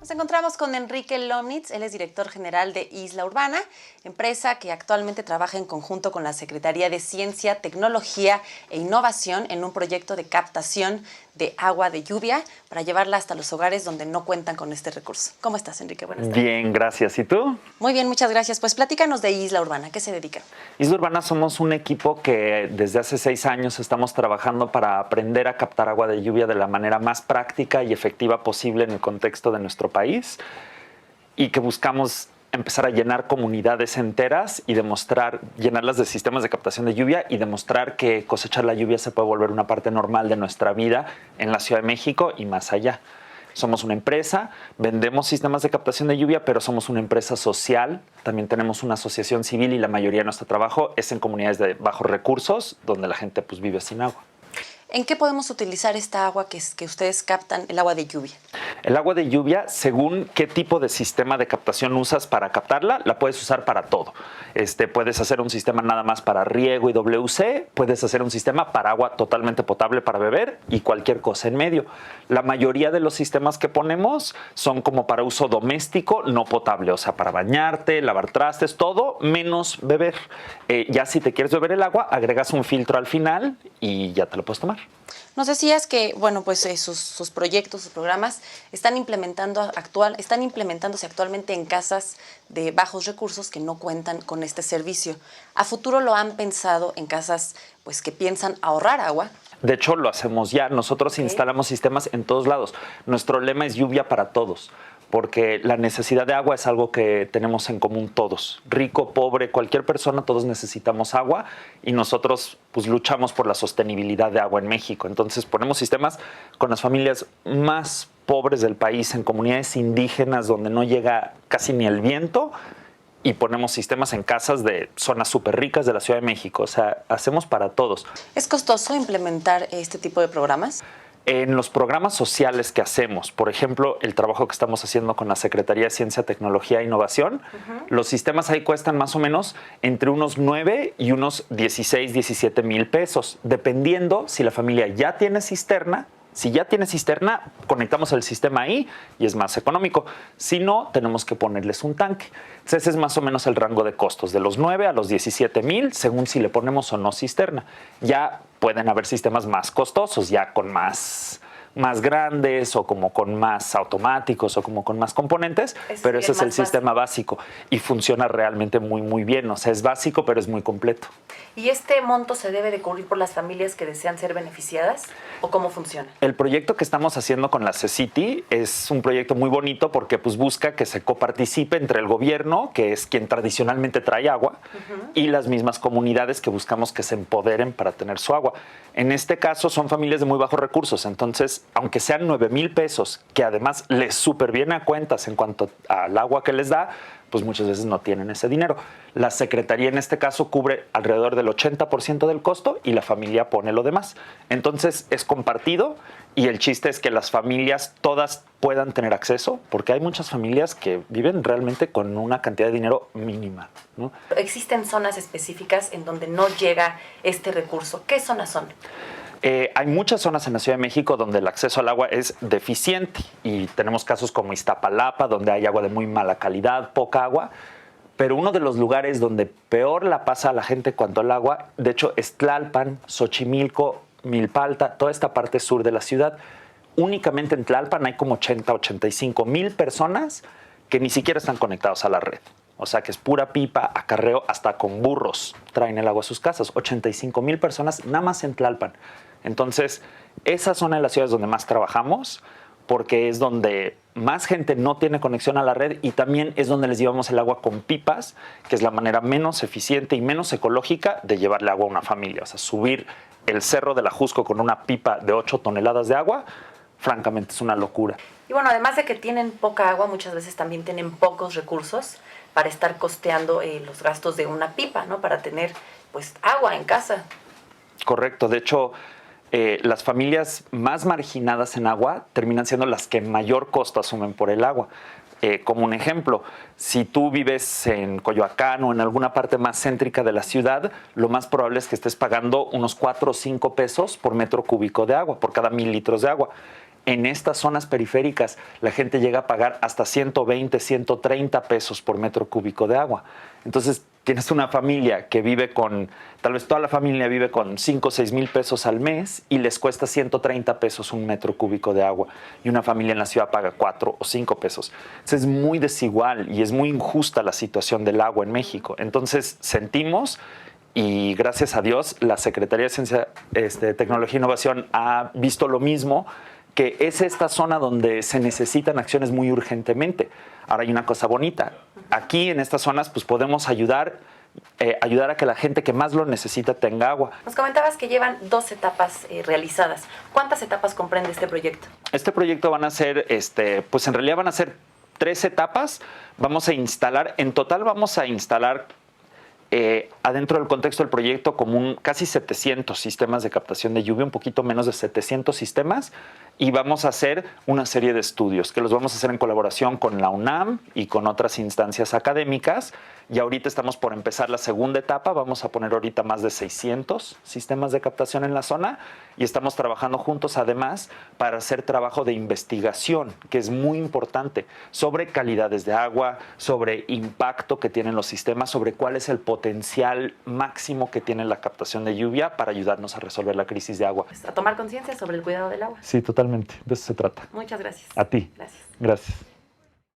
Nos encontramos con Enrique Lomnitz, él es director general de Isla Urbana, empresa que actualmente trabaja en conjunto con la Secretaría de Ciencia, Tecnología e Innovación en un proyecto de captación de agua de lluvia para llevarla hasta los hogares donde no cuentan con este recurso. ¿Cómo estás, Enrique? Buenas tardes. Bien, gracias. ¿Y tú? Muy bien, muchas gracias. Pues platícanos de Isla Urbana, ¿a qué se dedica? Isla Urbana somos un equipo que desde hace 6 años estamos trabajando para aprender a captar agua de lluvia de la manera más práctica y efectiva posible en el contexto de nuestro país y que buscamos empezar a llenar comunidades enteras y llenarlas de sistemas de captación de lluvia y demostrar que cosechar la lluvia se puede volver una parte normal de nuestra vida en la Ciudad de México y más allá. Somos una empresa, vendemos sistemas de captación de lluvia, pero somos una empresa social. También tenemos una asociación civil y la mayoría de nuestro trabajo es en comunidades de bajos recursos, donde la gente pues vive sin agua. ¿En qué podemos utilizar esta agua que ustedes captan, el agua de lluvia? El agua de lluvia, según qué tipo de sistema de captación usas para captarla, la puedes usar para todo. Puedes hacer un sistema nada más para riego y WC, puedes hacer un sistema para agua totalmente potable para beber y cualquier cosa en medio. La mayoría de los sistemas que ponemos son como para uso doméstico, no potable, o sea, para bañarte, lavar trastes, todo menos beber. Ya si te quieres beber el agua, agregas un filtro al final y ya te lo puedes tomar. Nos decías que, bueno, pues sus proyectos, sus programas están implementándose actualmente en casas de bajos recursos que no cuentan con este servicio. ¿A futuro lo han pensado en casas pues que piensan ahorrar agua? De hecho, lo hacemos ya. Nosotros instalamos sistemas en todos lados. Nuestro lema es lluvia para todos, porque la necesidad de agua es algo que tenemos en común todos. Rico, pobre, cualquier persona, todos necesitamos agua y nosotros pues luchamos por la sostenibilidad de agua en México. Entonces ponemos sistemas con las familias más pobres del país, en comunidades indígenas donde no llega casi ni el viento, y ponemos sistemas en casas de zonas súper ricas de la Ciudad de México. O sea, hacemos para todos. ¿Es costoso implementar este tipo de programas? En los programas sociales que hacemos, por ejemplo, el trabajo que estamos haciendo con la Secretaría de Ciencia, Tecnología e Innovación, los sistemas ahí cuestan más o menos entre unos 9 y unos 16, 17 mil pesos, dependiendo si la familia ya tiene cisterna. Si ya tiene cisterna, conectamos el sistema ahí y es más económico. Si no, tenemos que ponerles un tanque. Entonces, ese es más o menos el rango de costos, de los 9 a los 17 mil, según si le ponemos o no cisterna. Ya pueden haber sistemas más costosos, ya con más grandes o como con más automáticos o como con más componentes, pero ese es el sistema básico y funciona realmente muy, muy bien. O sea, es básico, pero es muy completo. ¿Y este monto se debe de cubrir por las familias que desean ser beneficiadas o cómo funciona? El proyecto que estamos haciendo con la CECITI es un proyecto muy bonito porque pues busca que se coparticipe entre el gobierno, que es quien tradicionalmente trae agua, y las mismas comunidades que buscamos que se empoderen para tener su agua. En este caso son familias de muy bajos recursos, entonces aunque sean 9 mil pesos, que además les súper viene a cuentas en cuanto al agua que les da, pues muchas veces no tienen ese dinero. La Secretaría en este caso cubre alrededor del 80% del costo y la familia pone lo demás. Entonces es compartido y el chiste es que las familias todas puedan tener acceso, porque hay muchas familias que viven realmente con una cantidad de dinero mínima, ¿no? ¿Existen zonas específicas en donde no llega este recurso? ¿Qué zonas son? Hay muchas zonas en la Ciudad de México donde el acceso al agua es deficiente y tenemos casos como Iztapalapa, donde hay agua de muy mala calidad, poca agua, pero uno de los lugares donde peor la pasa a la gente cuanto al agua, de hecho, es Tlalpan, Xochimilco, Milpalta, toda esta parte sur de la ciudad. Únicamente en Tlalpan hay como 80, 85 mil personas que ni siquiera están conectados a la red. O sea, que es pura pipa, acarreo, hasta con burros traen el agua a sus casas. 85 mil personas nada más en Tlalpan. Entonces, esa zona de la ciudad es donde más trabajamos, porque es donde más gente no tiene conexión a la red y también es donde les llevamos el agua con pipas, que es la manera menos eficiente y menos ecológica de llevarle agua a una familia. O sea, subir el cerro de la Jusco con una pipa de 8 toneladas de agua, francamente es una locura. Y bueno, además de que tienen poca agua, muchas veces también tienen pocos recursos para estar costeando los gastos de una pipa, ¿no? Para tener pues agua en casa. Correcto. De hecho, las familias más marginadas en agua terminan siendo las que mayor costo asumen por el agua. Como un ejemplo, si tú vives en Coyoacán o en alguna parte más céntrica de la ciudad, lo más probable es que estés pagando unos 4 o 5 pesos por metro cúbico de agua, por cada 1,000 litros de agua. en estas zonas periféricas la gente llega a pagar hasta 120, 130 pesos por metro cúbico de agua. Entonces, tienes una familia que vive con, tal vez toda la familia vive con 5 o 6 mil pesos al mes y les cuesta 130 pesos un metro cúbico de agua. Y una familia en la ciudad paga 4 o 5 pesos. Entonces, es muy desigual y es muy injusta la situación del agua en México. Entonces, sentimos, y gracias a Dios, la Secretaría de Ciencia, Tecnología e Innovación ha visto lo mismo, que es esta zona donde se necesitan acciones muy urgentemente. Ahora hay una cosa bonita. Aquí en estas zonas pues podemos ayudar a que la gente que más lo necesita tenga agua. Nos comentabas que llevan 2 etapas realizadas. ¿Cuántas etapas comprende este proyecto? Este proyecto van a ser, pues en realidad van a ser 3 etapas. Vamos a instalar, en total vamos a instalar adentro del contexto del proyecto como casi 700 sistemas de captación de lluvia, un poquito menos de 700 sistemas, y vamos a hacer una serie de estudios que los vamos a hacer en colaboración con la UNAM y con otras instancias académicas. Y ahorita estamos por empezar la segunda etapa, vamos a poner ahorita más de 600 sistemas de captación en la zona y estamos trabajando juntos además para hacer trabajo de investigación, que es muy importante, sobre calidades de agua, sobre impacto que tienen los sistemas, sobre cuál es el potencial máximo que tiene la captación de lluvia para ayudarnos a resolver la crisis de agua. A tomar conciencia sobre el cuidado del agua. Sí, totalmente, de eso se trata. Muchas gracias. A ti. Gracias. Gracias.